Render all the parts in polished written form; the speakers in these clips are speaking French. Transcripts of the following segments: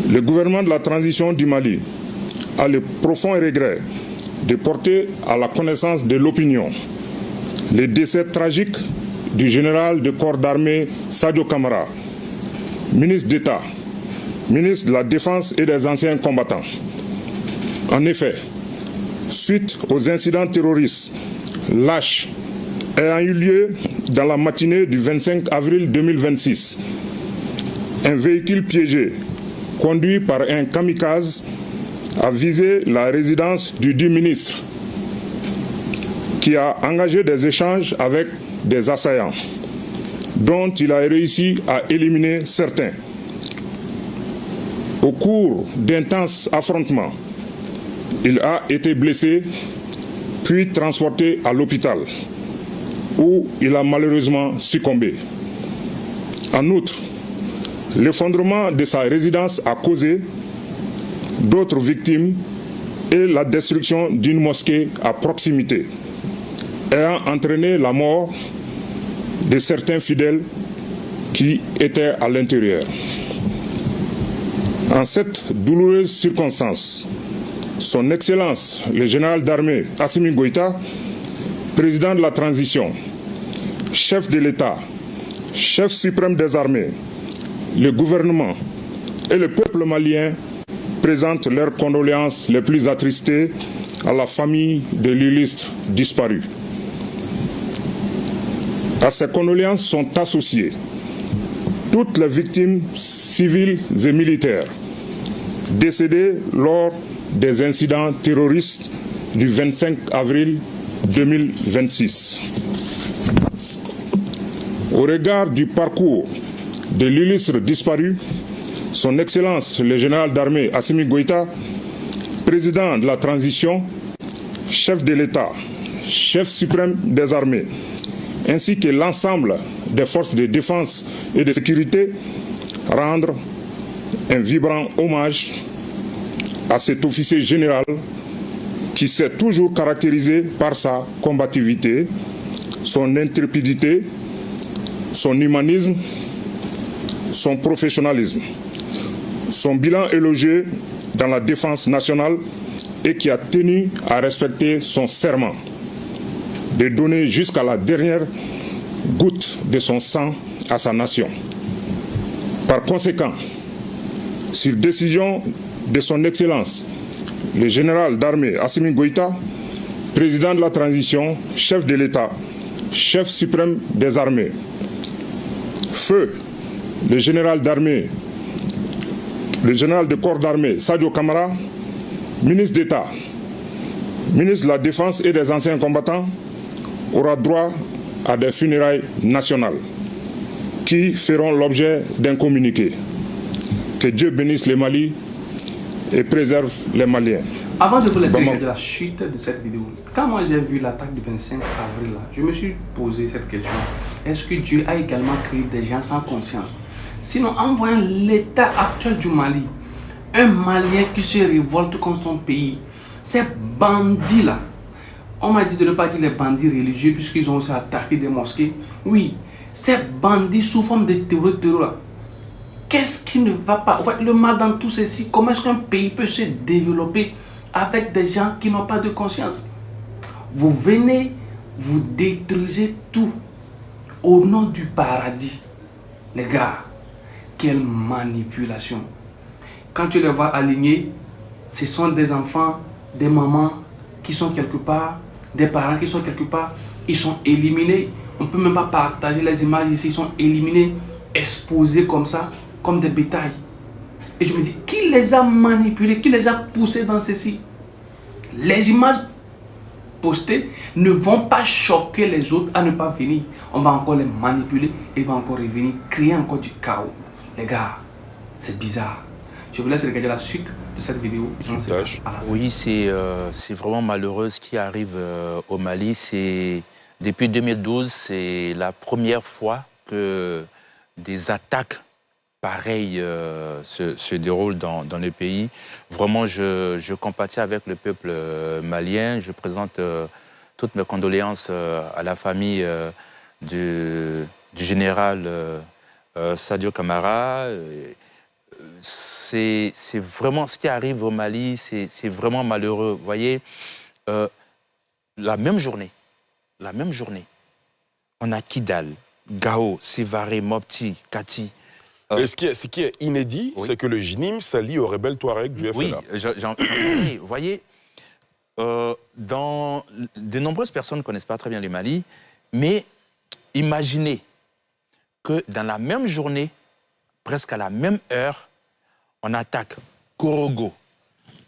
Le gouvernement de la transition du Mali a le profond regret de porter à la connaissance de l'opinion le décès tragique du général de corps d'armée Sadio Camara, ministre d'État, ministre de la Défense et des anciens combattants. En effet, suite aux incidents terroristes lâches ayant eu lieu dans la matinée du 25 avril 2026, un véhicule piégé conduit par un kamikaze a visé la résidence du dit ministre qui a engagé des échanges avec des assaillants dont il a réussi à éliminer certains. Au cours d'intenses affrontements, il a été blessé puis transporté à l'hôpital où il a malheureusement succombé. En outre, l'effondrement de sa résidence a causé d'autres victimes et la destruction d'une mosquée à proximité, ayant entraîné la mort de certains fidèles qui étaient à l'intérieur. En cette douloureuse circonstance, Son Excellence, le général d'armée Assimi Goïta, président de la transition, chef de l'État, chef suprême des armées, le gouvernement et le peuple malien présentent leurs condoléances les plus attristées à la famille de l'illustre disparu. À ces condoléances sont associées toutes les victimes civiles et militaires décédées lors des incidents terroristes du 25 avril 2026. Au regard du parcours de l'illustre disparu, Son Excellence le général d'armée Assimi Goïta, président de la transition, chef de l'État, chef suprême des armées, ainsi que l'ensemble des forces de défense et de sécurité, rendre un vibrant hommage à cet officier général qui s'est toujours caractérisé par sa combativité, son intrépidité, son humanisme, son professionnalisme, son bilan élogieux dans la défense nationale et qui a tenu à respecter son serment de donner jusqu'à la dernière goutte de son sang à sa nation. Par conséquent, sur décision de Son Excellence, le général d'armée Assimi Goïta, président de la transition, chef de l'État, chef suprême des armées, feu le général d'armée, le général de corps d'armée Sadio Camara, ministre d'État, ministre de la Défense et des anciens combattants, aura droit à des funérailles nationales qui feront l'objet d'un communiqué. Que Dieu bénisse le Mali et préserve les Maliens. Avant de vous laisser regarder la chute de cette vidéo, quand moi j'ai vu l'attaque du 25 avril, là, je me suis posé cette question. Est-ce que Dieu a également créé des gens sans conscience? Sinon, en voyant l'état actuel du Mali, un Malien qui se révolte contre son pays, ces bandits-là, on m'a dit de ne pas dire les bandits religieux puisqu'ils ont aussi attaqué des mosquées. Oui, ces bandits sous forme de terror là. Qu'est-ce qui ne va pas? En fait, le mal dans tout ceci, comment est-ce qu'un pays peut se développer avec des gens qui n'ont pas de conscience? Vous venez, vous détruisez tout au nom du paradis. Les gars, quelle manipulation. Quand tu les vois alignés, ce sont des enfants, des mamans qui sont quelque part, des parents qui sont quelque part, ils sont éliminés. On ne peut même pas partager les images ici, ils sont éliminés, exposés comme ça, comme des bétails. Et je me dis, qui les a manipulés, qui les a poussés dans ceci? Les images postées ne vont pas choquer les autres à ne pas venir. On va encore les manipuler et ils vont encore revenir, créer encore du chaos. Les gars, c'est bizarre. Je vous laisse regarder la suite de cette vidéo. Oui, c'est vraiment malheureux ce qui arrive au Mali. Depuis 2012, c'est la première fois que des attaques pareilles se déroulent dans le pays. Vraiment, je compatis avec le peuple malien. Je présente toutes mes condoléances à la famille du général Sadio Camara. c'est vraiment ce qui arrive au Mali, c'est vraiment malheureux. Vous voyez, la même journée, on a Kidal, Gao, Sévaré, Mopti, Kati. Et ce qui est inédit, c'est que le JNIM s'allie aux rebelles Touareg du FLA. Oui, vous voyez, de nombreuses personnes ne connaissent pas très bien le Mali, mais imaginez que dans la même journée, presque à la même heure, on attaque Korogo,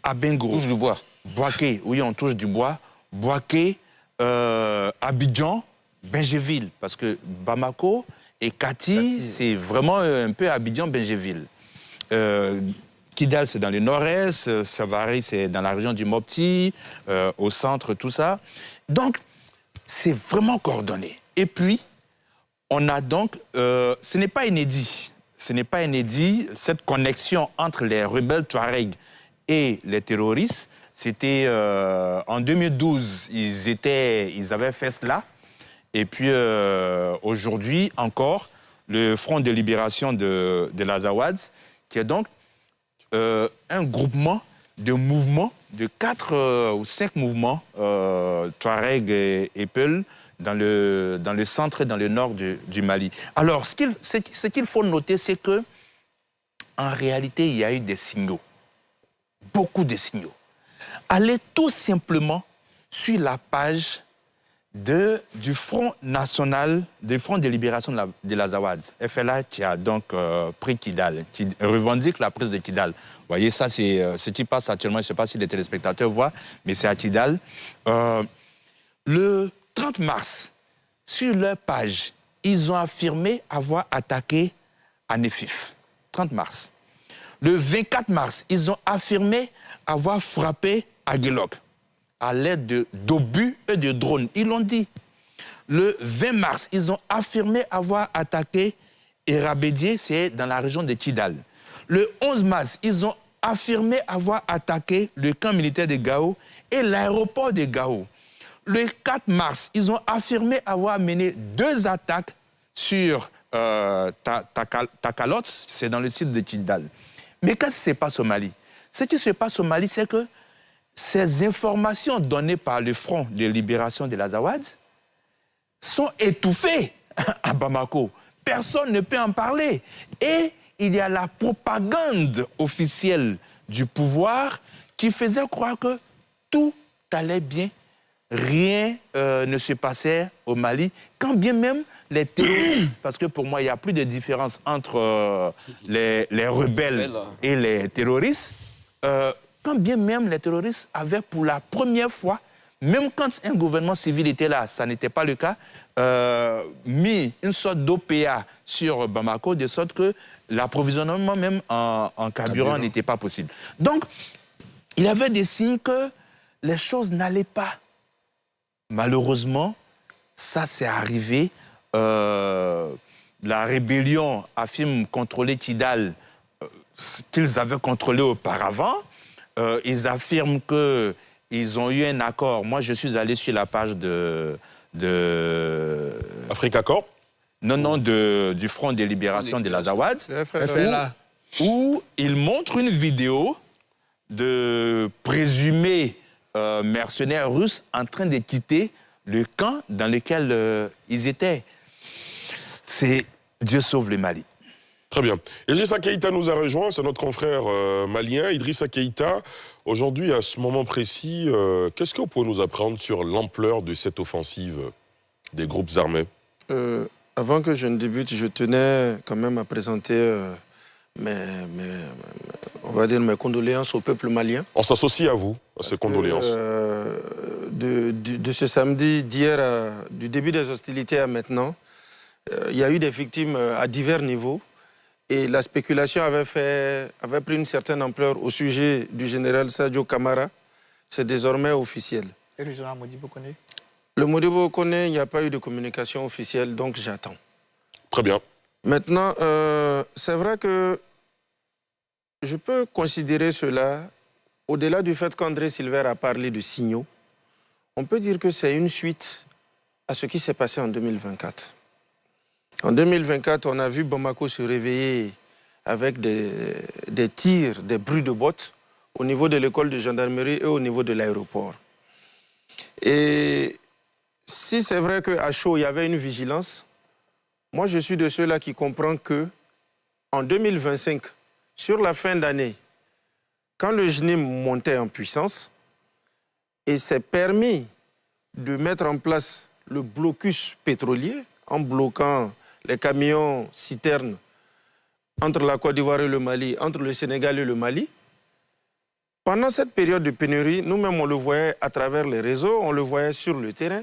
Abengo. Touche du bois. Boaké, oui, on touche du bois. Boaké, Abidjan, Bengeville. Parce que Bamako et Kati, c'est vraiment un peu Abidjan-Bengeville. Kidal, c'est dans le nord-est. Savary, c'est dans la région du Mopti, au centre, tout ça. Donc, c'est vraiment coordonné. Et puis, on a donc... ce n'est pas inédit. Ce n'est pas inédit, cette connexion entre les rebelles Touareg et les terroristes. C'était en 2012, ils avaient fait cela. Et puis aujourd'hui encore, le Front de libération de l'Azaouadj, qui est donc un groupement de mouvements, de 4 ou 5 mouvements Touareg et Peul, dans le centre et dans le nord du Mali. Alors, ce qu'il faut noter, c'est que en réalité, il y a eu des signaux. Beaucoup de signaux. Allez tout simplement sur la page du Front national, du Front de libération de l'Azaouadj, FLA, qui a donc pris Kidal, qui revendique la prise de Kidal. Vous voyez, ça, c'est ce qui passe actuellement. Je ne sais pas si les téléspectateurs voient, mais c'est à Kidal. Le 30 mars, sur leur page, ils ont affirmé avoir attaqué à Nefif. 30 mars. Le 24 mars, ils ont affirmé avoir frappé à Guelok à l'aide d'obus et de drones. Ils l'ont dit. Le 20 mars, ils ont affirmé avoir attaqué Erabédié, c'est dans la région de Kidal. Le 11 mars, ils ont affirmé avoir attaqué le camp militaire de Gao et l'aéroport de Gao. Le 4 mars, ils ont affirmé avoir mené 2 attaques sur Takalot, c'est dans le site de Kidal. Mais qu'est-ce qui se passe au Mali? Ce qui se passe au Mali, c'est que ces informations données par le Front de libération de l'Azaouadj sont étouffées à Bamako. Personne ne peut en parler. Et il y a la propagande officielle du pouvoir qui faisait croire que tout allait bien. Rien ne se passait au Mali, quand bien même les terroristes, parce que pour moi, il n'y a plus de différence entre les rebelles et les terroristes, quand bien même les terroristes avaient pour la première fois, même quand un gouvernement civil était là, ça n'était pas le cas, mis une sorte d'OPA sur Bamako, de sorte que l'approvisionnement même en carburant n'était pas possible. Donc, il y avait des signes que les choses n'allaient pas. Malheureusement, ça s'est arrivé. La rébellion affirme contrôler Kidal, qu'ils avaient contrôlé auparavant. Ils affirment qu'ils ont eu un accord. Moi, je suis allé sur la page de Africa Corps? Non, du Front de libération de l'Azaouadj, où ils montrent une vidéo de présumés mercenaires russes en train de quitter le camp dans lequel ils étaient. C'est Dieu sauve le Mali. Très bien. Idrissa Keïta nous a rejoint, c'est notre confrère malien. Idrissa Keïta, aujourd'hui, à ce moment précis, qu'est-ce que vous pouvez nous apprendre sur l'ampleur de cette offensive des groupes armés? Avant que je ne débute, je tenais quand même à présenter on va dire mes condoléances au peuple malien. On s'associe à vous, à ces condoléances. De ce samedi, d'hier, du début des hostilités à maintenant, il y a eu des victimes à divers niveaux. Et la spéculation avait pris une certaine ampleur au sujet du général Sadio Camara. C'est désormais officiel. Et le général Modibo Koné? Le Modibo Koné, il n'y a pas eu de communication officielle, donc j'attends. Très bien. Maintenant, c'est vrai que je peux considérer cela, au-delà du fait qu'André Silver a parlé de signaux, on peut dire que c'est une suite à ce qui s'est passé en 2024. En 2024, on a vu Bamako se réveiller avec des tirs, des bruits de bottes au niveau de l'école de gendarmerie et au niveau de l'aéroport. Et si c'est vrai qu'à Chaux, il y avait une vigilance, moi je suis de ceux-là qui comprennent qu'en 2025, sur la fin d'année, quand le JNIM montait en puissance, et s'est permis de mettre en place le blocus pétrolier en bloquant les camions citernes entre la Côte d'Ivoire et le Mali, entre le Sénégal et le Mali. Pendant cette période de pénurie, nous-mêmes on le voyait à travers les réseaux, on le voyait sur le terrain,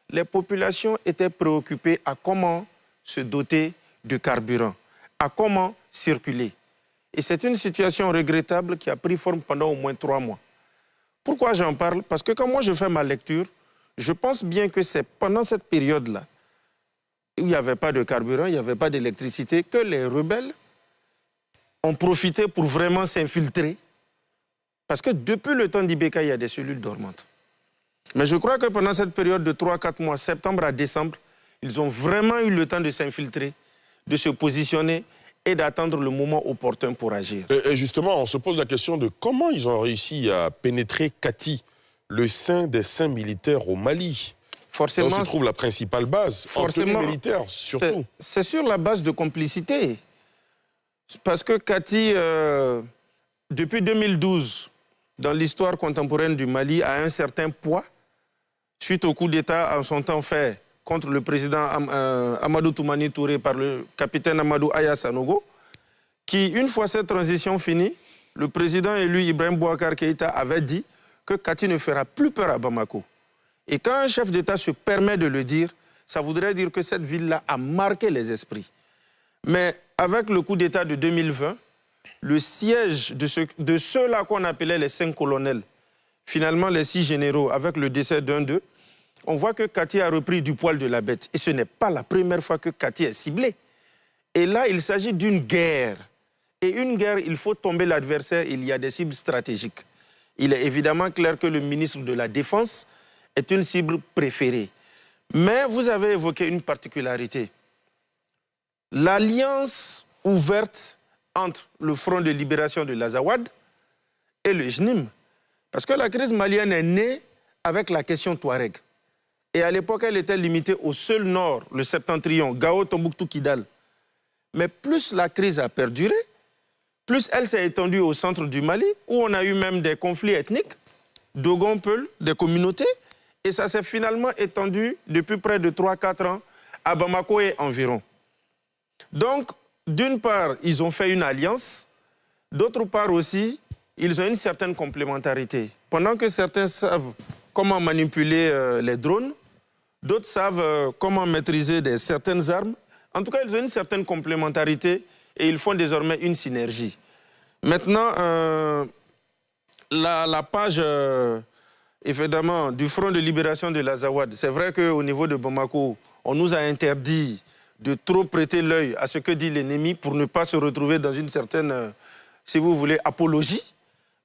les populations étaient préoccupées à comment se doter de carburant, à comment circuler. Et c'est une situation regrettable qui a pris forme pendant au moins 3 mois. Pourquoi j'en parle? Parce que quand moi je fais ma lecture, je pense bien que c'est pendant cette période-là, où il n'y avait pas de carburant, il n'y avait pas d'électricité, que les rebelles ont profité pour vraiment s'infiltrer. Parce que depuis le temps d'Ibeka, il y a des cellules dormantes. Mais je crois que pendant cette période de 3-4 mois, septembre à décembre, ils ont vraiment eu le temps de s'infiltrer, de se positionner et d'attendre le moment opportun pour agir. Et justement, on se pose la question de comment ils ont réussi à pénétrer Kati, le sein des saints militaires au Mali. Forcément, là où se trouve la principale base, forcément militaire surtout. C'est sur la base de complicité. Parce que Kati, depuis 2012, dans l'histoire contemporaine du Mali, a un certain poids, suite au coup d'État en son temps fait contre le président Amadou Toumani Touré par le capitaine Amadou Aya Sanogo, qui, une fois cette transition finie, le président élu Ibrahim Boubacar Keïta avait dit que Kati ne fera plus peur à Bamako. Et quand un chef d'État se permet de le dire, ça voudrait dire que cette ville-là a marqué les esprits. Mais avec le coup d'État de 2020, le siège de ceux-là qu'on appelait les 5 colonels, finalement les 6 généraux, avec le décès d'un d'eux, on voit que Kati a repris du poil de la bête. Et ce n'est pas la première fois que Kati est ciblé. Et là, il s'agit d'une guerre. Et une guerre, il faut tomber l'adversaire, il y a des cibles stratégiques. Il est évidemment clair que le ministre de la Défense est une cible préférée. Mais vous avez évoqué une particularité. L'alliance ouverte entre le Front de libération de l'Azawad et le JNIM. Parce que la crise malienne est née avec la question Touareg. Et à l'époque, elle était limitée au seul nord, le septentrion, Gao, Tombouctou, Kidal. Mais plus la crise a perduré, plus elle s'est étendue au centre du Mali, où on a eu même des conflits ethniques, Dogon-Peul, des communautés, et ça s'est finalement étendu depuis près de 3-4 ans à Bamako et environ. Donc, d'une part, ils ont fait une alliance, d'autre part aussi, ils ont une certaine complémentarité. Pendant que certains savent comment manipuler les drones, d'autres savent comment maîtriser certaines armes. En tout cas, ils ont une certaine complémentarité et ils font désormais une synergie. Maintenant, la page, évidemment, du Front de libération de l'Azawad, c'est vrai qu'au niveau de Bamako, on nous a interdit de trop prêter l'œil à ce que dit l'ennemi pour ne pas se retrouver dans une certaine, si vous voulez, apologie.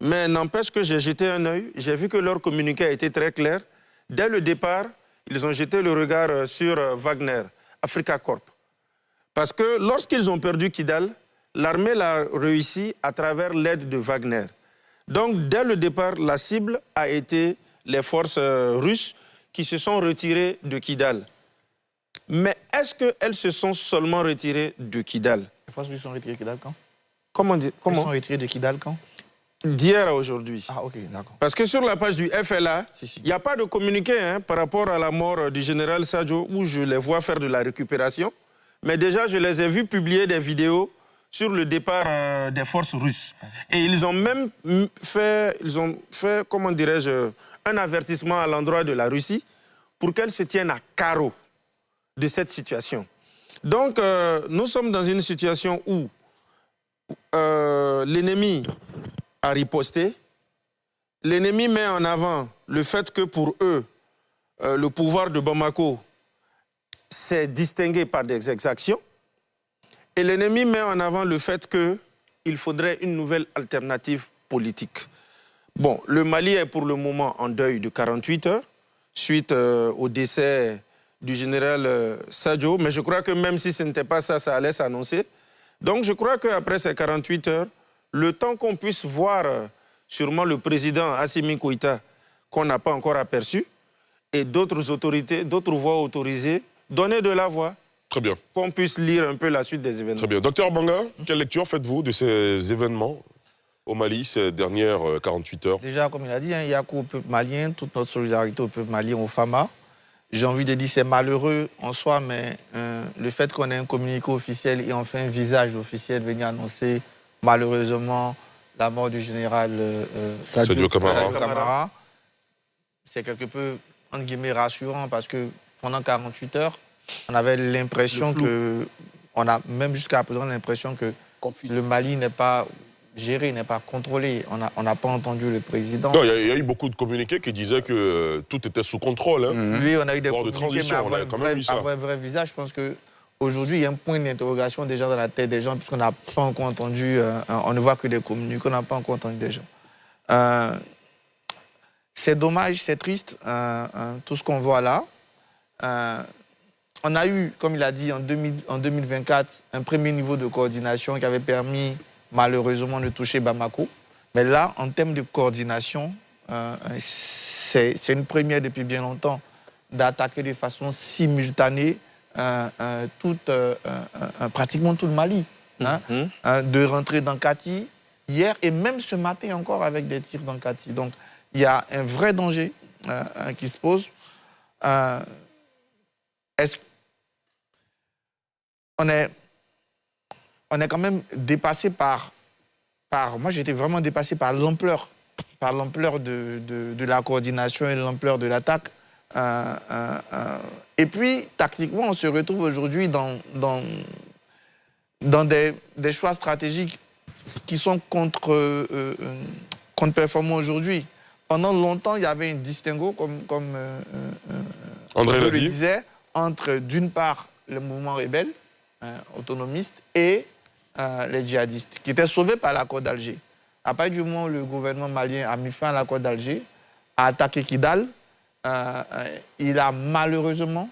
Mais n'empêche que j'ai jeté un œil, j'ai vu que leur communiqué a été très clair. Dès le départ, ils ont jeté le regard sur Wagner, Africa Corp. Parce que lorsqu'ils ont perdu Kidal, l'armée l'a réussi à travers l'aide de Wagner. Donc, dès le départ, la cible a été les forces russes qui se sont retirées de Kidal. Mais est-ce qu'elles se sont seulement retirées de Kidal? Les forces russes sont retirées de Kidal quand? Comment dire? Elles sont retirées de Kidal quand? D'hier à aujourd'hui. Ah, ok, d'accord. Parce que sur la page du FLA, il n'y a pas de communiqué par rapport à la mort du général Sadio, où je les vois faire de la récupération. Mais déjà, je les ai vus publier des vidéos sur le départ des forces russes. Et ils ont même fait, comment dirais-je, un avertissement à l'endroit de la Russie pour qu'elle se tienne à carreau de cette situation. Donc, nous sommes dans une situation où l'ennemi a riposté. L'ennemi met en avant le fait que pour eux, le pouvoir de Bamako s'est distingué par des exactions. Et l'ennemi met en avant le fait qu'il faudrait une nouvelle alternative politique. Bon, le Mali est pour le moment en deuil de 48 heures, suite au décès du général Sadio. Mais je crois que même si ce n'était pas ça, ça allait s'annoncer. Donc je crois qu'après ces 48 heures, le temps qu'on puisse voir sûrement le président Assimi Goïta, qu'on n'a pas encore aperçu, et d'autres autorités, d'autres voix autorisées, donner de la voix. Très bien. Qu'on puisse lire un peu la suite des événements. Très bien. Docteur Banga, quelle lecture faites-vous de ces événements au Mali ces dernières 48 heures? Déjà, comme il a dit, il y a qu'au peuple malien, toute notre solidarité au peuple malien, au FAMA. J'ai envie de dire c'est malheureux en soi, mais le fait qu'on ait un communiqué officiel et enfin un visage officiel venir annoncer malheureusement la mort du général Sadio Camara, c'est quelque peu, entre guillemets, rassurant parce que pendant 48 heures, on avait l'impression que, on a même jusqu'à présent l'impression que le Mali n'est pas géré, n'est pas contrôlé. On n'a pas entendu le président. Non, il y a eu beaucoup de communiqués qui disaient que tout était sous contrôle. Hein. Oui, on a eu des communiqués, mais avoir un vrai visage. Je pense qu'aujourd'hui, il y a un point d'interrogation déjà dans la tête des gens, puisqu'on n'a pas encore entendu, on ne voit que des communiqués, on n'a pas encore entendu des gens. C'est dommage, c'est triste, tout ce qu'on voit là. On a eu, comme il a dit, en 2024, un premier niveau de coordination qui avait permis, malheureusement, de toucher Bamako. Mais là, en termes de coordination, c'est une première depuis bien longtemps d'attaquer de façon simultanée pratiquement tout le Mali. De rentrer dans Kati hier et même ce matin encore avec des tirs dans Kati. Donc, il y a un vrai danger qui se pose. On est quand même dépassé par moi, j'étais vraiment dépassé par l'ampleur de la coordination et l'ampleur de l'attaque. Et puis, tactiquement, on se retrouve aujourd'hui dans des choix stratégiques qui sont contre-performants aujourd'hui. Pendant longtemps, il y avait un distinguo, comme André le disait, entre, d'une part, le mouvement rebelle, autonomiste, et les djihadistes, qui étaient sauvés par l'accord d'Alger. À partir du moment où le gouvernement malien a mis fin à l'accord d'Alger, a attaqué Kidal, il a malheureusement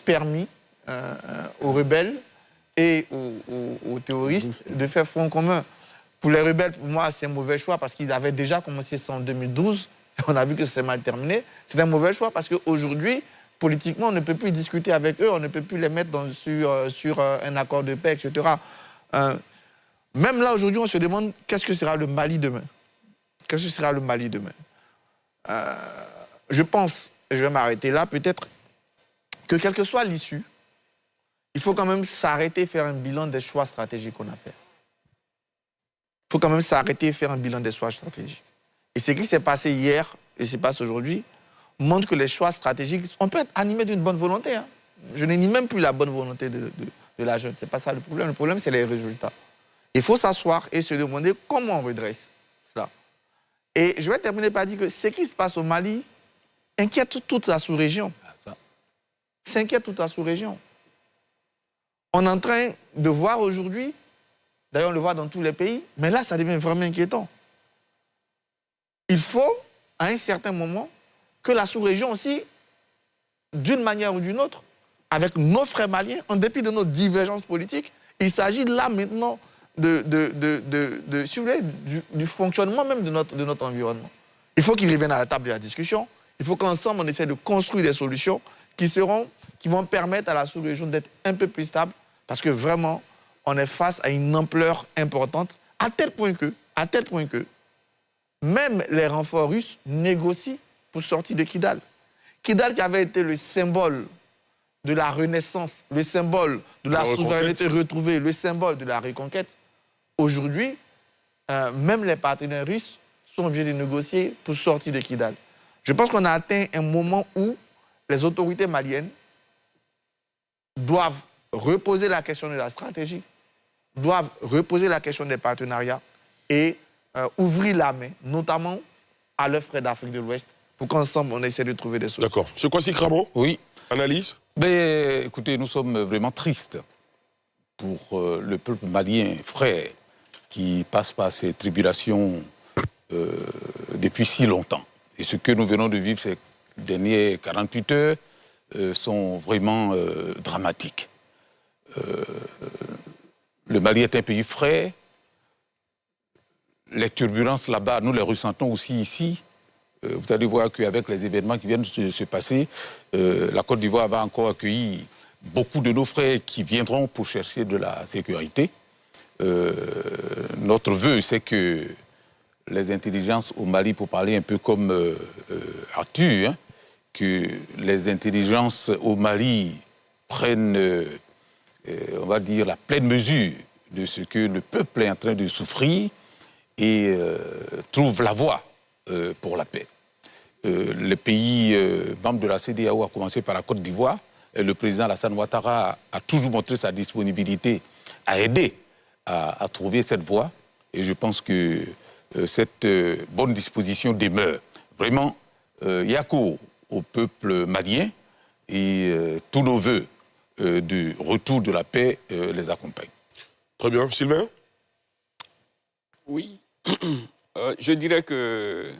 permis aux rebelles et aux terroristes de faire front commun. Pour les rebelles, pour moi, c'est un mauvais choix parce qu'ils avaient déjà commencé ça en 2012. On a vu que c'est mal terminé. C'est un mauvais choix parce qu'aujourd'hui, politiquement, on ne peut plus discuter avec eux, on ne peut plus les mettre sur un accord de paix, etc. Même là, aujourd'hui, on se demande qu'est-ce que sera le Mali demain. Qu'est-ce que sera le Mali demain? Je pense, et je vais m'arrêter là, peut-être que quelle que soit l'issue, il faut quand même s'arrêter et faire un bilan des choix stratégiques qu'on a fait. Il faut quand même s'arrêter et faire un bilan des choix stratégiques. Et ce qui s'est passé hier et se passe aujourd'hui montre que les choix stratégiques, on peut être animé d'une bonne volonté. Hein. Je ne nie même plus la bonne volonté de la jeune. Ce n'est pas ça le problème. Le problème, c'est les résultats. Il faut s'asseoir et se demander comment on redresse cela. Et je vais terminer par dire que ce qui se passe au Mali inquiète toute la sous-région. Ça inquiète toute la sous-région. On est en train de voir aujourd'hui, d'ailleurs on le voit dans tous les pays, mais là ça devient vraiment inquiétant. Il faut, à un certain moment, que la sous-région aussi, d'une manière ou d'une autre, avec nos frères maliens, en dépit de nos divergences politiques, il s'agit là maintenant du fonctionnement même de notre environnement. Il faut qu'ils reviennent à la table de la discussion. Il faut qu'ensemble on essaie de construire des solutions qui vont permettre à la sous-région d'être un peu plus stable, parce que vraiment, on est face à une ampleur importante, à tel point que même les renforts russes négocient pour sortir de Kidal. Kidal qui avait été le symbole de la renaissance, le symbole de la souveraineté retrouvée, le symbole de la reconquête. Aujourd'hui, même les partenaires russes sont obligés de négocier pour sortir de Kidal. Je pense qu'on a atteint un moment où les autorités maliennes doivent reposer la question de la stratégie, doivent reposer la question des partenariats et ouvrir la main, notamment à leurs frères d'Afrique de l'Ouest, pour qu'ensemble on essaie de trouver des solutions. D'accord. C'est quoi, Kramo? Oui. Analyse? Mais écoutez, nous sommes vraiment tristes pour le peuple malien, frère, qui passe par ces tribulations depuis si longtemps. Et ce que nous venons de vivre ces dernières 48 heures sont vraiment dramatiques. le Mali est un pays frais. Les turbulences là-bas, nous les ressentons aussi ici. Vous allez voir qu'avec les événements qui viennent de se passer, la Côte d'Ivoire va encore accueillir beaucoup de nos frères qui viendront pour chercher de la sécurité. Notre vœu, c'est que les intelligences au Mali, pour parler un peu comme Arthur, hein, que les intelligences au Mali prennent, on va dire, la pleine mesure de ce que le peuple est en train de souffrir et trouvent la voie pour la paix. Les pays membres de la CEDEAO, à commencer par la Côte d'Ivoire, le président Alassane Ouattara a toujours montré sa disponibilité à aider à trouver cette voie. Et je pense que cette bonne disposition demeure. Vraiment, Yako au peuple malien et tous nos voeux du retour de la paix les accompagnent. Très bien. Sylvain? Oui. Je dirais que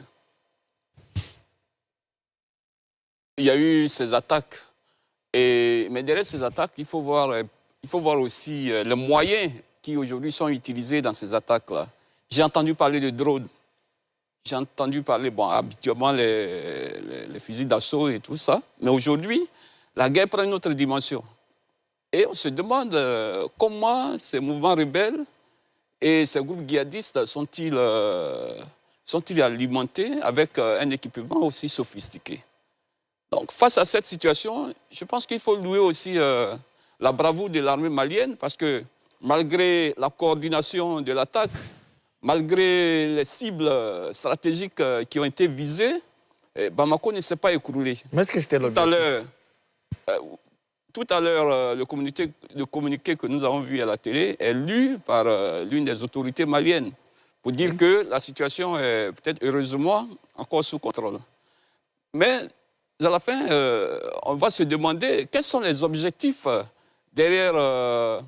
il y a eu ces attaques. Mais derrière ces attaques, il faut voir aussi les moyens qui aujourd'hui sont utilisés dans ces attaques-là. J'ai entendu parler de drones. J'ai entendu parler, bon, habituellement, les fusils d'assaut et tout ça. Mais aujourd'hui, la guerre prend une autre dimension. Et on se demande comment ces mouvements rebelles et ces groupes djihadistes sont-ils alimentés avec un équipement aussi sophistiqué. Donc, face à cette situation, je pense qu'il faut louer aussi la bravoure de l'armée malienne parce que malgré la coordination de l'attaque, malgré les cibles stratégiques qui ont été visées, Bamako ne s'est pas écroulé. Mais est-ce que c'était l'objectif? Tout à l'heure, le communiqué que nous avons vu à la télé est lu par l'une des autorités maliennes pour dire que la situation est peut-être heureusement encore sous contrôle. Mais à la fin, on va se demander quels sont les objectifs derrière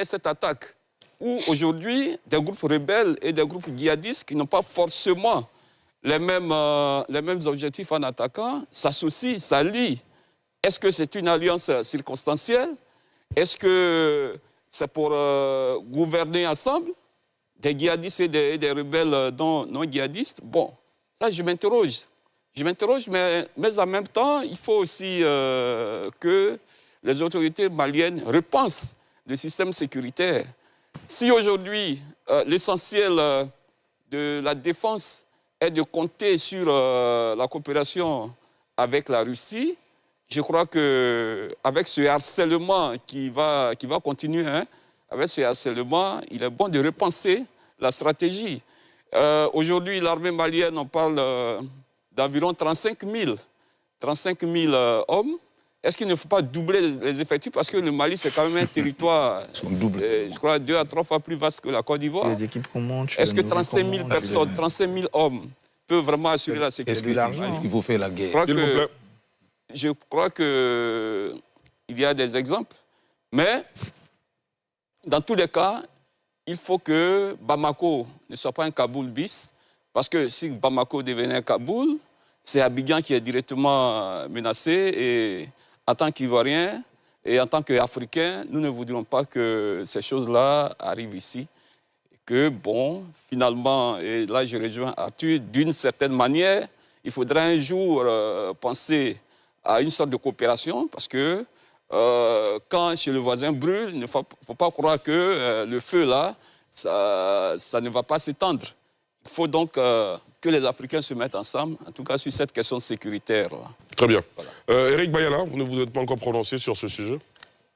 cette attaque où aujourd'hui des groupes rebelles et des groupes djihadistes qui n'ont pas forcément les mêmes objectifs en attaquant s'associent, s'allient. Est-ce que c'est une alliance circonstancielle? Est-ce que c'est pour gouverner ensemble des djihadistes et des rebelles non djihadistes? Bon, ça je m'interroge. Je m'interroge, mais en même temps, il faut aussi que les autorités maliennes repensent le système sécuritaire. Si aujourd'hui, l'essentiel de la défense est de compter sur la coopération avec la Russie, je crois qu'avec ce harcèlement qui va continuer, hein, avec ce harcèlement, il est bon de repenser la stratégie. Aujourd'hui, l'armée malienne, on parle d'environ 35 000 hommes. Est-ce qu'il ne faut pas doubler les effectifs? Parce que le Mali, c'est quand même un territoire, je crois, 2 à 3 fois plus vaste que la Côte d'Ivoire. Les équipes qu'on monte. Est-ce que 35 000 personnes, 35 000 hommes peuvent vraiment assurer la sécurité? Est-ce qu'il faut faire la guerre? Je crois qu'il y a des exemples. Mais, dans tous les cas, il faut que Bamako ne soit pas un Kaboul bis. Parce que si Bamako devenait Kaboul, c'est Abidjan qui est directement menacé. Et en tant qu'Ivoiriens et en tant qu'Africains, nous ne voudrions pas que ces choses-là arrivent ici. Et que, bon, finalement, et là je rejoins Arthur, d'une certaine manière, il faudra un jour penser à une sorte de coopération. Parce que quand chez le voisin brûle, il ne faut pas croire que le feu, là, ça ne va pas s'étendre. Il faut donc que les Africains se mettent ensemble, en tout cas sur cette question sécuritaire. Là. Très bien. Voilà. Eric Bayala, vous ne vous êtes pas encore prononcé sur ce sujet?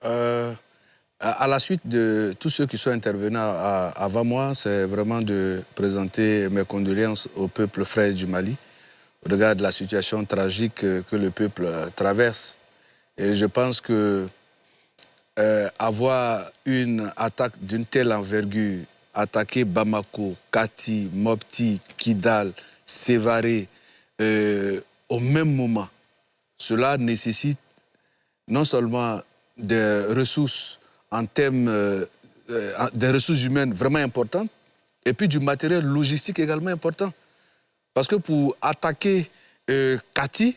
À la suite de tous ceux qui sont intervenus avant moi, c'est vraiment de présenter mes condoléances au peuple frère du Mali, au regard de la situation tragique que le peuple traverse. Et je pense que avoir une attaque d'une telle envergure, attaquer Bamako, Kati, Mopti, Kidal, Sévaré, au même moment, cela nécessite non seulement des ressources en termes des ressources humaines vraiment importantes, et puis du matériel logistique également important. Parce que pour attaquer Kati,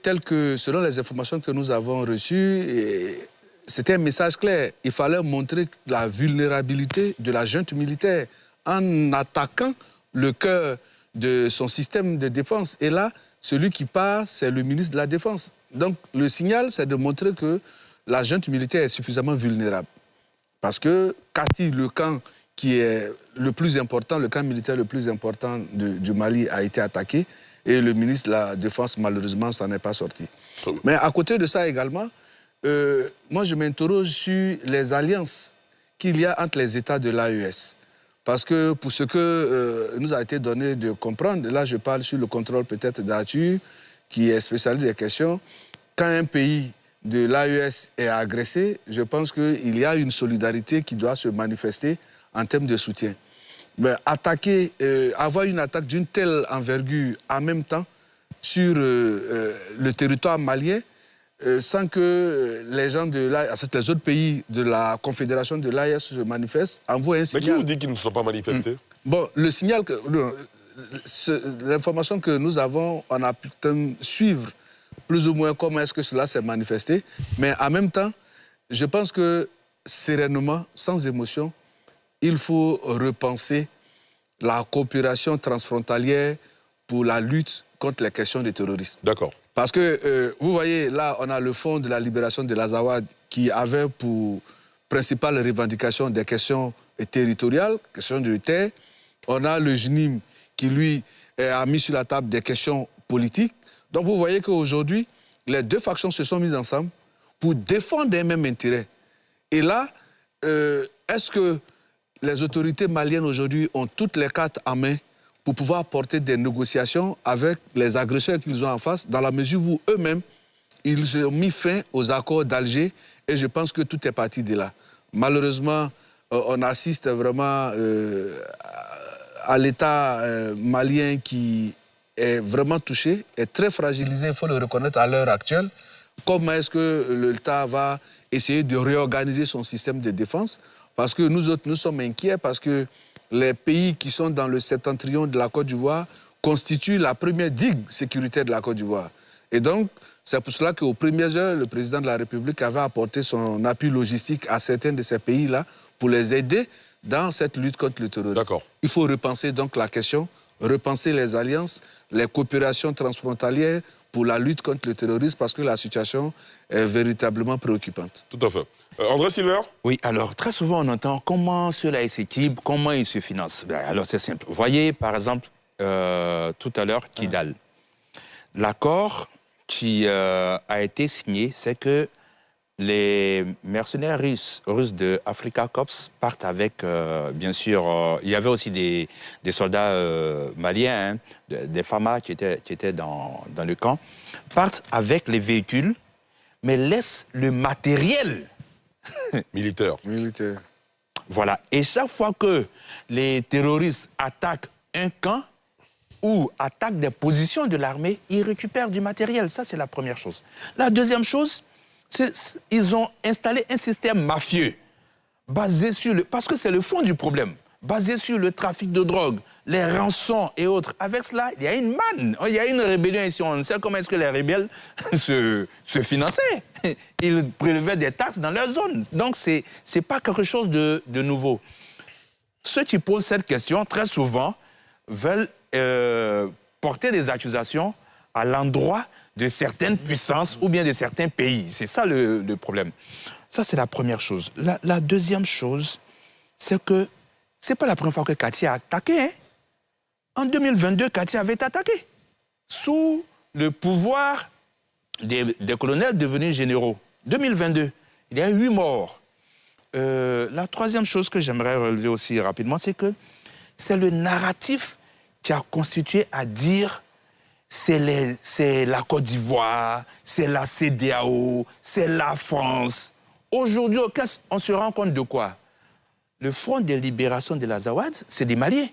tel que selon les informations que nous avons reçues, c'était un message clair. Il fallait montrer la vulnérabilité de la junte militaire en attaquant le cœur de son système de défense. Et là, celui qui part, c'est le ministre de la Défense. Donc, le signal, c'est de montrer que la junte militaire est suffisamment vulnérable. Parce que Kati, le camp qui est le plus important, le camp militaire le plus important du Mali a été attaqué et le ministre de la Défense, malheureusement, s'en est pas sorti. Mais à côté de ça également, moi, je m'interroge sur les alliances qu'il y a entre les États de l'AES. Parce que pour ce que nous a été donné de comprendre, là je parle sur le contrôle peut-être d'Arthur, qui est spécialiste des questions, quand un pays de l'AES est agressé, je pense qu'il y a une solidarité qui doit se manifester en termes de soutien. Mais avoir une attaque d'une telle envergure en même temps sur le territoire malien, sans que les gens de les autres pays de la Confédération de l'AES se manifestent, envoie un signal. Mais qui vous dit qu'ils ne se sont pas manifestés? Bon, le signal, l'information que nous avons, on a pu suivre plus ou moins comment est-ce que cela s'est manifesté. Mais en même temps, je pense que sereinement, sans émotion, il faut repenser la coopération transfrontalière pour la lutte contre les questions du terrorisme. D'accord. Parce que, vous voyez, là, on a le Fonds de la libération de l'Azawad qui avait pour principale revendication des questions territoriales, questions de terre. On a le JNIM qui, lui, a mis sur la table des questions politiques. Donc, vous voyez qu'aujourd'hui, les deux factions se sont mises ensemble pour défendre un même intérêt. Et là, est-ce que les autorités maliennes aujourd'hui ont toutes les cartes en main pour pouvoir porter des négociations avec les agresseurs qu'ils ont en face, dans la mesure où eux-mêmes, ils ont mis fin aux accords d'Alger et je pense que tout est parti de là. Malheureusement, on assiste vraiment à l'État malien qui est vraiment touché, est très fragilisé, il faut le reconnaître à l'heure actuelle. Comment est-ce que l'État va essayer de réorganiser son système de défense? Parce que nous autres, nous sommes inquiets parce que les pays qui sont dans le septentrion de la Côte d'Ivoire constituent la première digue sécuritaire de la Côte d'Ivoire. Et donc, c'est pour cela qu'aux premières heures, le président de la République avait apporté son appui logistique à certains de ces pays-là pour les aider dans cette lutte contre le terrorisme. D'accord. Il faut repenser donc la question, repenser les alliances, les coopérations transfrontalières pour la lutte contre le terrorisme parce que la situation est véritablement préoccupante. Tout à fait. André Silver? Oui, alors très souvent on entend comment cela s'équipe, comment il se finance. Alors c'est simple. Vous voyez par exemple tout à l'heure Kidal. L'accord qui a été signé, c'est que les mercenaires russes de Africa Corps partent avec, bien sûr, il y avait aussi des soldats maliens, hein, des FAMA qui étaient dans le camp, partent avec les véhicules, mais laissent le matériel militaire. Voilà. Et chaque fois que les terroristes attaquent un camp ou attaquent des positions de l'armée, ils récupèrent du matériel. Ça, c'est la première chose. La deuxième chose, ils ont installé un système mafieux basé sur parce que c'est le fond du problème, basé sur le trafic de drogue, les rançons et autres. Avec cela, il y a une manne, il y a une rébellion ici. On sait comment est-ce que les rebelles se finançaient. Ils prélevaient des taxes dans leur zone. Donc, ce n'est pas quelque chose de nouveau. Ceux qui posent cette question, très souvent, veulent porter des accusations à l'endroit de certaines puissances ou bien de certains pays. C'est ça le problème. Ça, c'est la première chose. La deuxième chose, c'est que ce n'est pas la première fois que Kati a attaqué. Hein. En 2022, Kati avait été attaqué sous le pouvoir des colonels devenus généraux. 2022, il y a eu 8 morts. La troisième chose que j'aimerais relever aussi rapidement, c'est que c'est le narratif qui a constitué à dire c'est la Côte d'Ivoire, c'est la CEDEAO, c'est la France. Aujourd'hui, on se rend compte de quoi? Le Front de libération de l'Azawad, c'est des Maliens.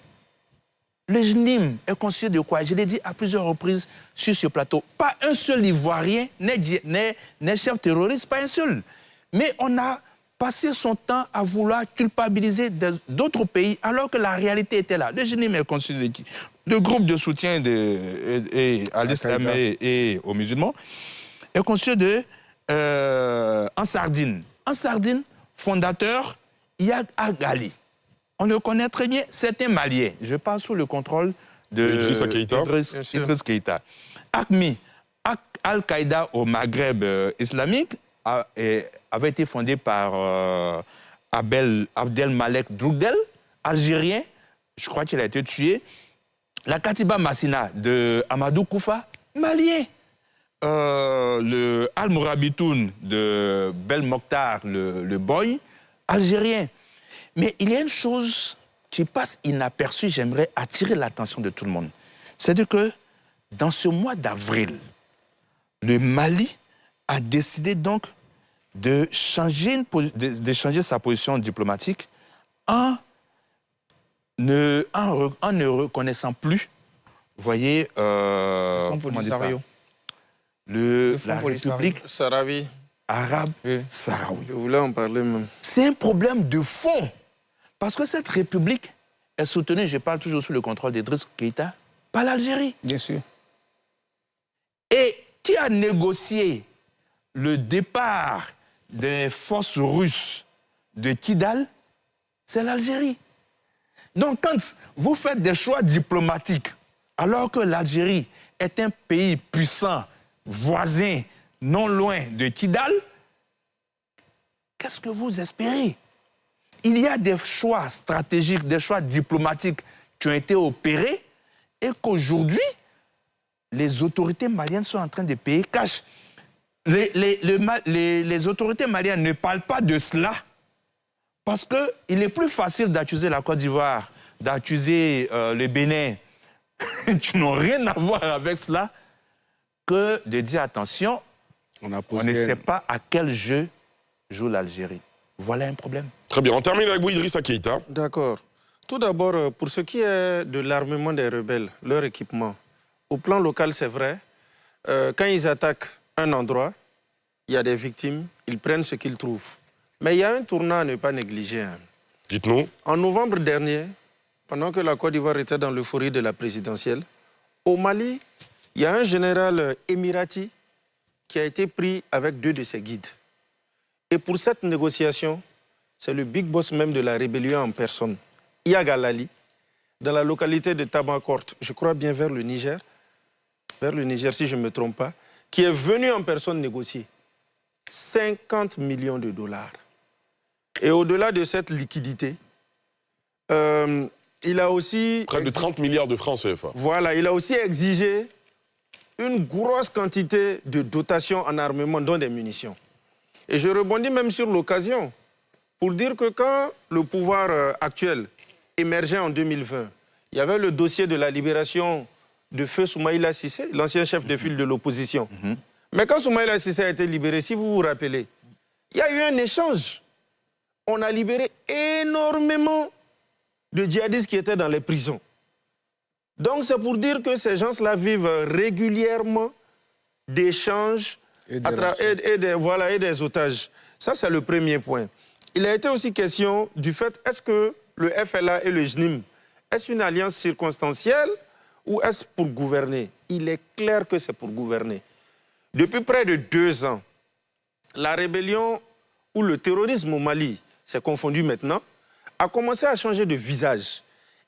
Le JNIM est constitué de quoi? Je l'ai dit à plusieurs reprises sur ce plateau. Pas un seul Ivoirien n'est chef terroriste, pas un seul. Mais on a passé son temps à vouloir culpabiliser d'autres pays alors que la réalité était là. Le JNIM est constitué de qui? De groupes de soutien à l'islam et aux musulmans. Est constitué de en Sardine. En sardine, fondateur, Yag Agali. On le connaît très bien, c'est un Malien. Je parle sous le contrôle de Idriss Keïta. AQMI, Al-Qaïda au Maghreb islamique, avait été fondé par Abdelmalek Droudel, algérien. Je crois qu'il a été tué. La Katiba Massina de Amadou Koufa, malien. Le Al-Mourabitoun de Bel Mokhtar, le boy, algérien. Mais il y a une chose qui passe inaperçue, j'aimerais attirer l'attention de tout le monde. C'est que dans ce mois d'avril, le Mali a décidé donc de changer sa position diplomatique en ne reconnaissant plus, vous voyez, la République arabe sahraoui. Je voulais en parler même. C'est un problème de fond. Parce que cette république est soutenue, je parle toujours sous le contrôle d'Idriss Keïta, par l'Algérie. Bien sûr. Et qui a négocié le départ des forces russes de Kidal? C'est l'Algérie. Donc quand vous faites des choix diplomatiques, alors que l'Algérie est un pays puissant, voisin, non loin de Kidal, qu'est-ce que vous espérez? Il y a des choix stratégiques, des choix diplomatiques qui ont été opérés et qu'aujourd'hui, les autorités maliennes sont en train de payer cash. Les autorités maliennes ne parlent pas de cela parce qu'il est plus facile d'accuser la Côte d'Ivoire, d'accuser le Bénin, qui n'ont rien à voir avec cela, que de dire attention, on ne sait pas à quel jeu joue l'Algérie. Voilà un problème. Très bien, on termine avec vous, Idrissa Keïta. D'accord. Tout d'abord, pour ce qui est de l'armement des rebelles, leur équipement, au plan local, c'est vrai, quand ils attaquent un endroit, il y a des victimes, ils prennent ce qu'ils trouvent. Mais il y a un tournant à ne pas négliger. Hein. Dites-nous. En novembre dernier, pendant que la Côte d'Ivoire était dans l'euphorie de la présidentielle, au Mali, il y a un général émirati qui a été pris avec 2 de ses guides. Et pour cette négociation, c'est le big boss même de la rébellion en personne, Yag Alali, dans la localité de Tabankort, je crois bien vers le Niger si je ne me trompe pas, qui est venu en personne négocier 50 millions de dollars. Et au-delà de cette liquidité, il a aussi... Près de 30 milliards de francs CFA. Voilà, il a aussi exigé une grosse quantité de dotations en armement, dont des munitions. Et je rebondis même sur l'occasion pour dire que quand le pouvoir actuel émergeait en 2020, il y avait le dossier de la libération de feu Soumaïla Cissé, l'ancien chef de file de l'opposition. Mais quand Soumaïla Cissé a été libéré, si vous vous rappelez, il y a eu un échange. On a libéré énormément de djihadistes qui étaient dans les prisons. Donc c'est pour dire que ces gens-là vivent régulièrement d'échanges et des otages. Ça, c'est le premier point. Il a été aussi question du fait, est-ce que le FLA et le JNIM, est-ce une alliance circonstancielle ou est-ce pour gouverner? Il est clair que c'est pour gouverner. Depuis près de 2 ans, la rébellion ou le terrorisme au Mali, c'est confondu maintenant, a commencé à changer de visage.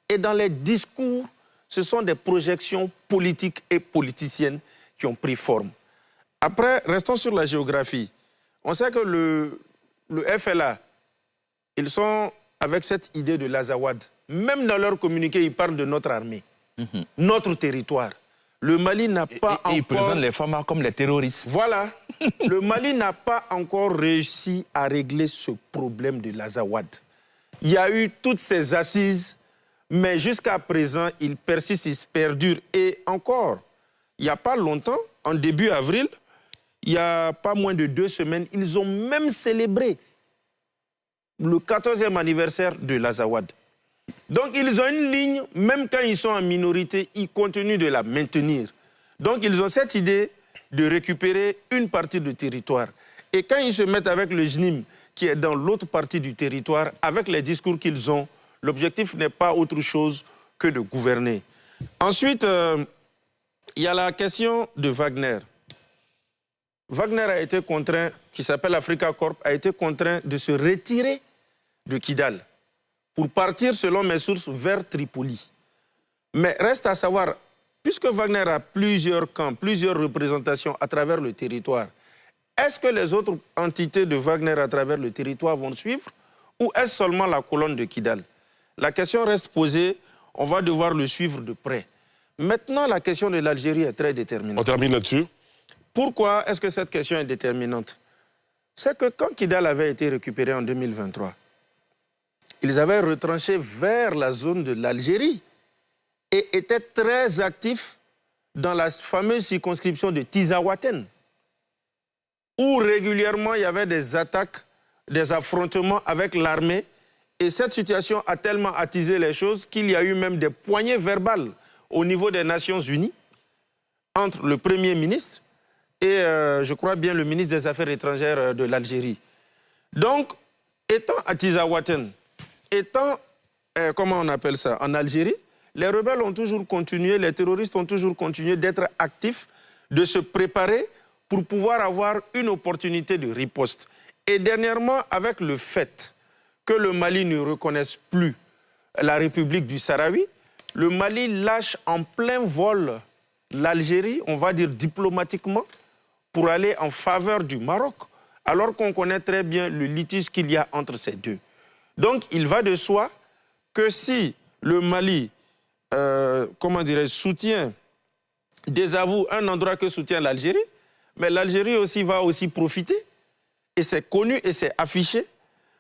Et dans les discours, ce sont des projections politiques et politiciennes qui ont pris forme. Après, restons sur la géographie. On sait que le FLA, ils sont avec cette idée de l'Azawad. Même dans leur communiqué, ils parlent de notre armée, notre territoire. Le Mali n'a pas encore... Ils présentent les femmes comme les terroristes. Voilà. Le Mali n'a pas encore réussi à régler ce problème de l'Azawad. Il y a eu toutes ces assises, mais jusqu'à présent, il persiste, il se perdure. Et encore, il n'y a pas longtemps, en début avril, il n'y a pas moins de 2 semaines, ils ont même célébré le 14e anniversaire de l'Azawad. Donc, ils ont une ligne, même quand ils sont en minorité, ils continuent de la maintenir. Donc, ils ont cette idée de récupérer une partie du territoire. Et quand ils se mettent avec le JNIM, qui est dans l'autre partie du territoire, avec les discours qu'ils ont, l'objectif n'est pas autre chose que de gouverner. Ensuite, il y a la question de Wagner. Wagner a été contraint, qui s'appelle Africa Corp, a été contraint de se retirer de Kidal pour partir, selon mes sources, vers Tripoli. Mais reste à savoir, puisque Wagner a plusieurs camps, plusieurs représentations à travers le territoire, est-ce que les autres entités de Wagner à travers le territoire vont suivre ou est-ce seulement la colonne de Kidal? La question reste posée, on va devoir le suivre de près. Maintenant, la question de l'Algérie est très déterminante. On termine là-dessus. Pourquoi est-ce que cette question est déterminante? C'est que quand Kidal avait été récupéré en 2023, ils avaient retranché vers la zone de l'Algérie et étaient très actifs dans la fameuse circonscription de Tizawaten, où régulièrement il y avait des attaques, des affrontements avec l'armée. Et cette situation a tellement attisé les choses qu'il y a eu même des poignées verbales au niveau des Nations Unies entre le Premier ministre et, je crois bien, le ministre des Affaires étrangères de l'Algérie. Donc, étant à Tizawaten, étant, comment on appelle ça, en Algérie, les rebelles ont toujours continué, les terroristes ont toujours continué d'être actifs, de se préparer pour pouvoir avoir une opportunité de riposte. Et dernièrement, avec le fait que le Mali ne reconnaisse plus la République du Sahraoui, le Mali lâche en plein vol l'Algérie, on va dire diplomatiquement, pour aller en faveur du Maroc, alors qu'on connaît très bien le litige qu'il y a entre ces deux. Donc, il va de soi que si le Mali, soutient, désavoue un endroit que soutient l'Algérie, mais l'Algérie aussi va profiter, et c'est connu et c'est affiché.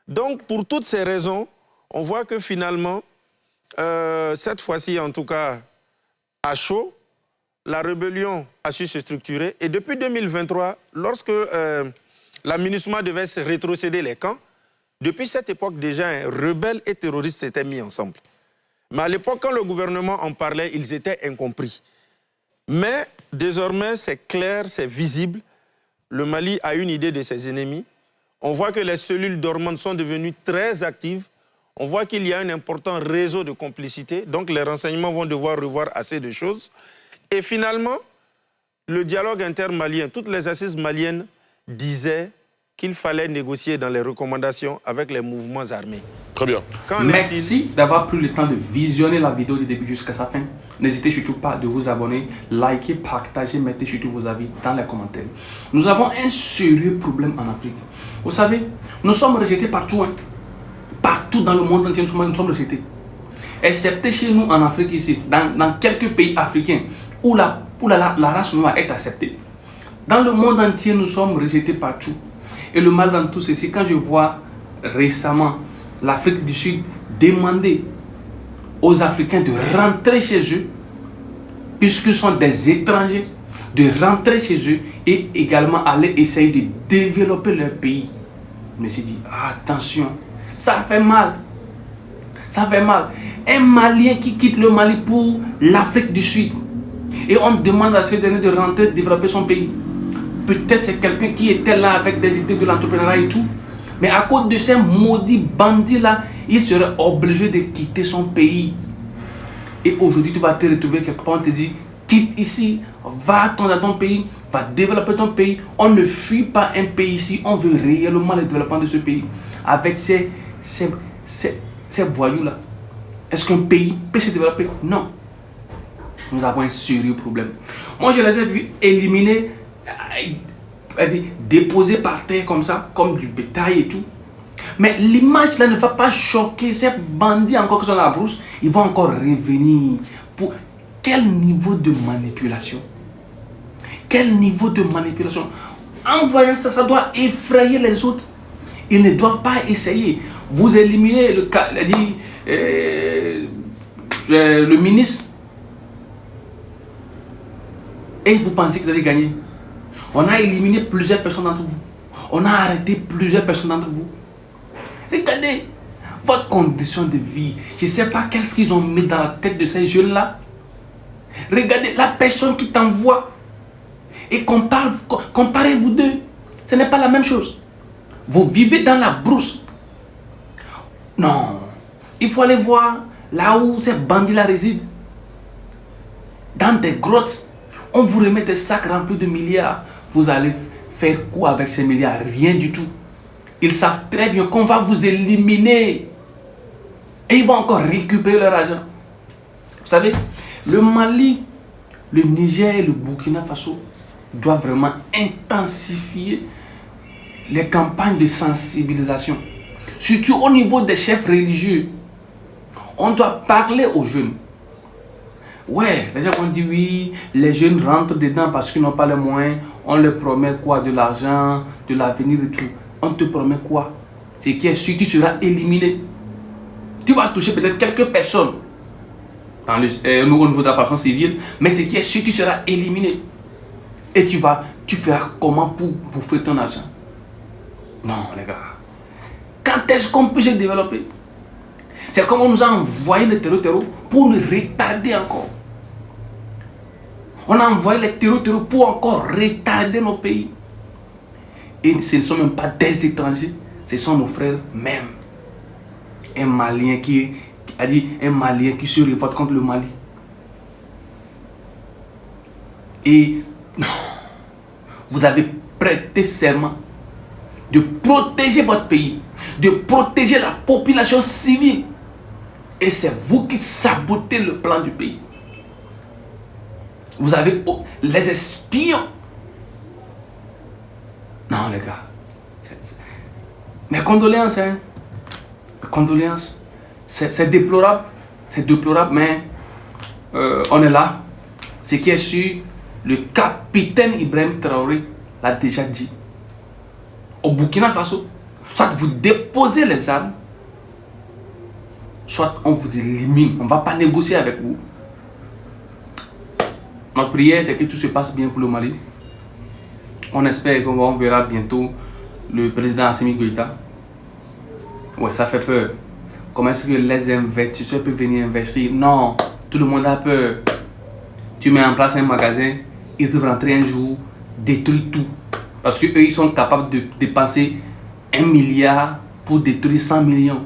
Donc, pour toutes ces raisons, on voit que finalement, cette fois-ci, en tout cas, à chaud, la rébellion a su se structurer. Et depuis 2023, lorsque la MINUSMA devait se rétrocéder les camps, depuis cette époque déjà, rebelles et terroristes étaient mis ensemble. Mais à l'époque, quand le gouvernement en parlait, ils étaient incompris. Mais désormais, c'est clair, c'est visible. Le Mali a une idée de ses ennemis. On voit que les cellules dormantes sont devenues très actives. On voit qu'il y a un important réseau de complicité. Donc les renseignements vont devoir revoir assez de choses. Et finalement, le dialogue intermalien, toutes les assises maliennes disaient qu'il fallait négocier dans les recommandations avec les mouvements armés. Très bien. Merci d'avoir pris le temps de visionner la vidéo du début jusqu'à sa fin. N'hésitez surtout pas de vous abonner, liker, partager, mettez surtout vos avis dans les commentaires. Nous avons un sérieux problème en Afrique. Vous savez, nous sommes rejetés partout. Hein. Partout dans le monde entier, nous sommes rejetés. Excepté chez nous en Afrique ici, dans quelques pays africains où la race noire est acceptée. Dans le monde entier, nous sommes rejetés partout. Et le mal dans tout ceci, quand je vois récemment l'Afrique du Sud demander aux Africains de rentrer chez eux, puisqu'ils sont des étrangers, de rentrer chez eux et également aller essayer de développer leur pays. Je me suis dit, attention, ça fait mal. Ça fait mal. Un Malien qui quitte le Mali pour l'Afrique du Sud et on demande à ce dernier de rentrer, de développer son pays. Peut-être c'est quelqu'un qui était là avec des idées de l'entrepreneuriat et tout. Mais à cause de ces maudits bandits-là, il serait obligé de quitter son pays. Et aujourd'hui, tu vas te retrouver quelque part, on te dit, quitte ici, va dans ton pays, va développer ton pays. On ne fuit pas un pays ici, on veut réellement le développement de ce pays. Avec ces voyous-là. Est-ce qu'un pays peut se développer? Non. Nous avons un sérieux problème. Moi, je les ai vus éliminer, déposer par terre comme ça, comme du bétail et tout. Mais l'image là ne va pas choquer ces bandits encore qui sont dans la brousse. Ils vont encore revenir. Pour quel niveau de manipulation? Quel niveau de manipulation? En voyant ça, ça doit effrayer les autres. Ils ne doivent pas essayer. Vous éliminez le ministre et vous pensez que vous allez gagner. On a éliminé plusieurs personnes d'entre vous. On a arrêté plusieurs personnes d'entre vous. Regardez votre condition de vie. Je ne sais pas qu'est-ce qu'ils ont mis dans la tête de ces jeunes-là. Regardez la personne qui t'envoie. Et comparez-vous deux. Ce n'est pas la même chose. Vous vivez dans la brousse. Non. Il faut aller voir là où ces bandits-là résident. Dans des grottes. On vous remet des sacs remplis de milliards. Vous allez faire quoi avec ces milliards? Rien du tout. Ils savent très bien qu'on va vous éliminer. Et ils vont encore récupérer leur argent. Vous savez, le Mali, le Niger et le Burkina Faso doivent vraiment intensifier les campagnes de sensibilisation. Surtout au niveau des chefs religieux. On doit parler aux jeunes. Ouais, les gens vont dire oui, les jeunes rentrent dedans parce qu'ils n'ont pas les moyens. On leur promet quoi? De l'argent, de l'avenir et tout. On te promet quoi? C'est qui est sûr que tu seras éliminé. Tu vas toucher peut-être quelques personnes dans au niveau de la façon civile, mais c'est qui est sûr que tu seras éliminé. Et tu feras comment pour bouffer ton argent? Non, les gars. Quand est-ce qu'on peut se développer? C'est comme on nous a envoyé les terreaux pour nous retarder encore. On a envoyé les terreaux pour encore retarder nos pays. Et ce ne sont même pas des étrangers, ce sont nos frères même. Un Malien qui se révolte contre le Mali. Et non, vous avez prêté serment de protéger votre pays, de protéger la population civile. Et c'est vous qui sabotez le plan du pays. Vous avez les espions. Non, les gars. Mes condoléances, hein. Mes condoléances. C'est déplorable. C'est déplorable, mais on est là. Ce qui est sûr, le capitaine Ibrahim Traoré l'a déjà dit. Au Burkina Faso, soit vous déposez les armes, soit on vous élimine. On ne va pas négocier avec vous. Notre prière, c'est que tout se passe bien pour le Mali. On espère qu'on verra bientôt le président Assimi Goïta. Ouais, ça fait peur. Comment est-ce que les investisseurs peuvent venir investir? Non, tout le monde a peur. Tu mets en place un magasin, ils peuvent rentrer un jour, détruire tout. Parce qu'eux, ils sont capables de dépenser 1 milliard pour détruire 100 millions.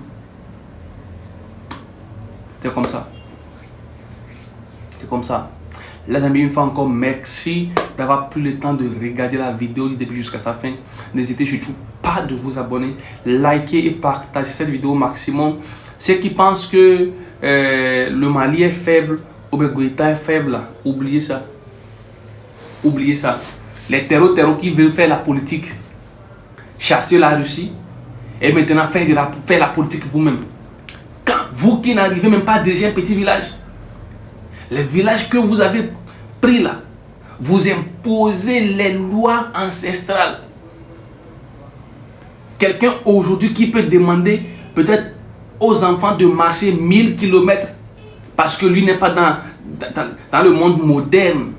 C'est comme ça. C'est comme ça. Les amis, une fois encore, merci d'avoir pris le temps de regarder la vidéo du début jusqu'à sa fin. N'hésitez surtout pas de vous abonner, liker et partager cette vidéo au maximum. Ceux qui pensent que le Mali est faible, ou bien Goïta est faible, oubliez ça. Oubliez ça. Les terreaux qui veulent faire la politique, chasser la Russie, et maintenant faire la politique vous-même. Quand vous qui n'arrivez même pas à diriger un petit village, les villages que vous avez pris là, vous imposez les lois ancestrales. Quelqu'un aujourd'hui qui peut demander peut-être aux enfants de marcher 1000 km parce que lui n'est pas dans le monde moderne.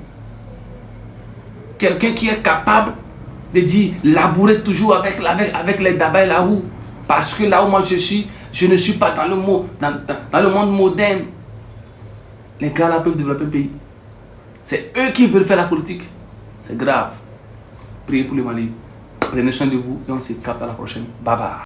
Quelqu'un qui est capable de dire labourer toujours avec les dabas et la roue. Parce que là où moi je ne suis pas dans le monde moderne. Les gars là peuvent développer un pays. C'est eux qui veulent faire la politique. C'est grave. Priez pour le Mali. Prenez soin de vous et on se capte à la prochaine. Bye bye.